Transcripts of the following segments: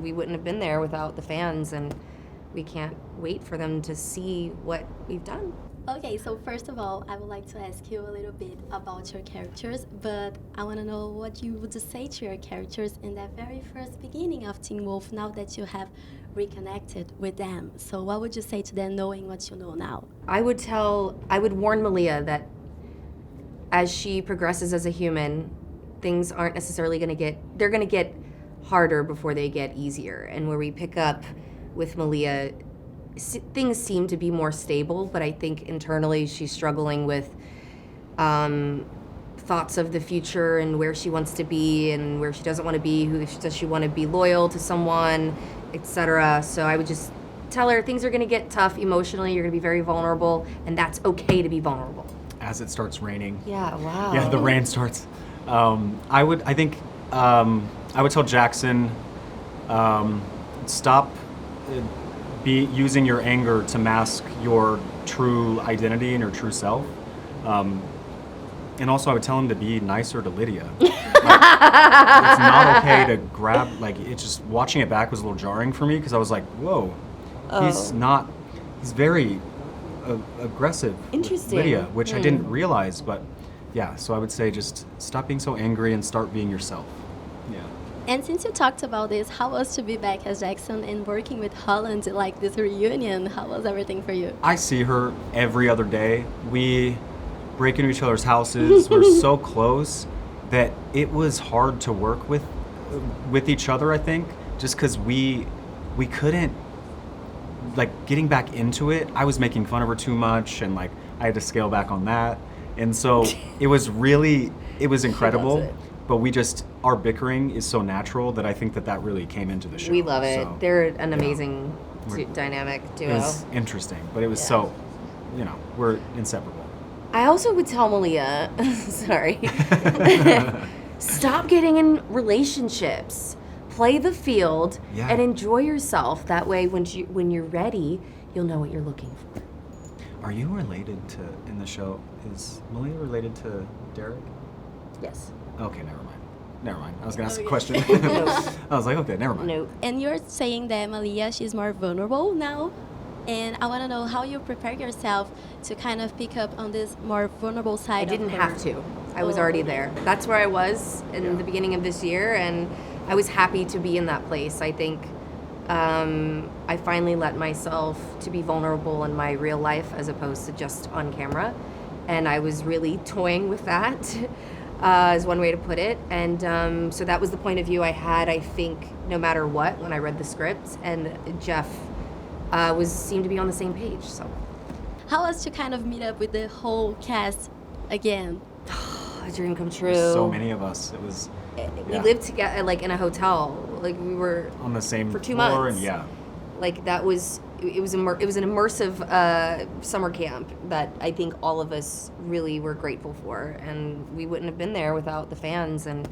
we wouldn't have been there without the fans, and we can't wait for them to see what we've done. Okay, so first of all, I would like to ask you a little bit about your characters, but I want to know what you would say to your characters in that very first beginning of Teen Wolf, now that you have reconnected with them. So what would you say to them knowing what you know now? I would warn Malia that as she progresses as a human, things aren't necessarily they're going to get harder before they get easier. And where we pick up with Malia, things seem to be more stable, but I think internally she's struggling with thoughts of the future and where she wants to be and where she doesn't want to be, does she want to be loyal to someone, etc. So I would just tell her things are going to get tough emotionally, you're going to be very vulnerable, and that's okay to be vulnerable. As it starts raining. Yeah, wow. Yeah, the rain starts. I would tell Jackson, stop using your anger to mask your true identity and your true self. And also I would tell him to be nicer to Lydia. Like, it's not okay to grab, it's just, watching it back was a little jarring for me because I was like, whoa, he's very aggressive with Lydia, which I didn't realize, but yeah, so I would say just stop being so angry and start being yourself. Yeah. And since you talked about this, how was to be back as Jackson and working with Holland, like this reunion? How was everything for you? I see her every other day. We break into each other's houses. We're so close that it was hard to work with each other, I think, just because we couldn't, getting back into it, I was making fun of her too much, and I had to scale back on that. And so it was incredible. But our bickering is so natural that I think that really came into the show. We love it. So, they're an amazing dynamic duo. It was interesting, but it was so, we're inseparable. I also would tell Malia, sorry, stop getting in relationships. Play the field and enjoy yourself. That way, when you're ready, you'll know what you're looking for. Are you related to, in the show, is Malia related to Derek? Yes. Okay, never mind. I was going to ask a question. I was like, okay, never mind. No. And you're saying that Malia, she's more vulnerable now? And I want to know how you prepare yourself to kind of pick up on this more vulnerable side I didn't of her. have to. I was already there. That's where I was in the beginning of this year, and I was happy to be in that place. I think I finally let myself to be vulnerable in my real life as opposed to just on camera. And I was really toying with that, is one way to put it. And so that was the point of view I had, I think, no matter what, when I read the script. And Jeff seemed to be on the same page. So, how was to kind of meet up with the whole cast again? A dream come true. So many of us. It was. We lived together, in a hotel. We were on the same for 2 floor, months. and That was it was an immersive summer camp that I think all of us really were grateful for, and we wouldn't have been there without the fans, and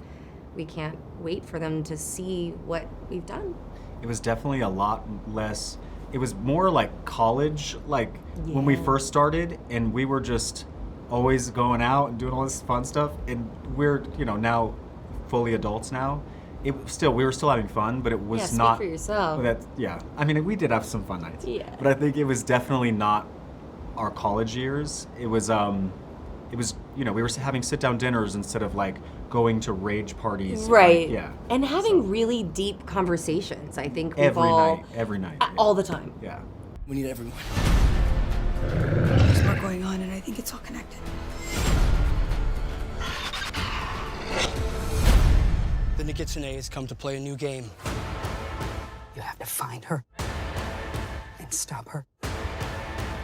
we can't wait for them to see what we've done. It was definitely a lot less. It was more like college, when we first started, and we were just always going out and doing all this fun stuff, and we're now fully adults now. We were still having fun, but it was not. Speak for yourself. I mean, we did have some fun nights. Yeah. But I think it was definitely not our college years. It was we were having sit-down dinners instead of going to rage parties. Right. Yeah. And having really deep conversations. I think we've every night. all the time. Yeah. We need everyone. There's more going on, and I think it's all connected. The Nikitsune has come to play a new game. You have to find her and stop her.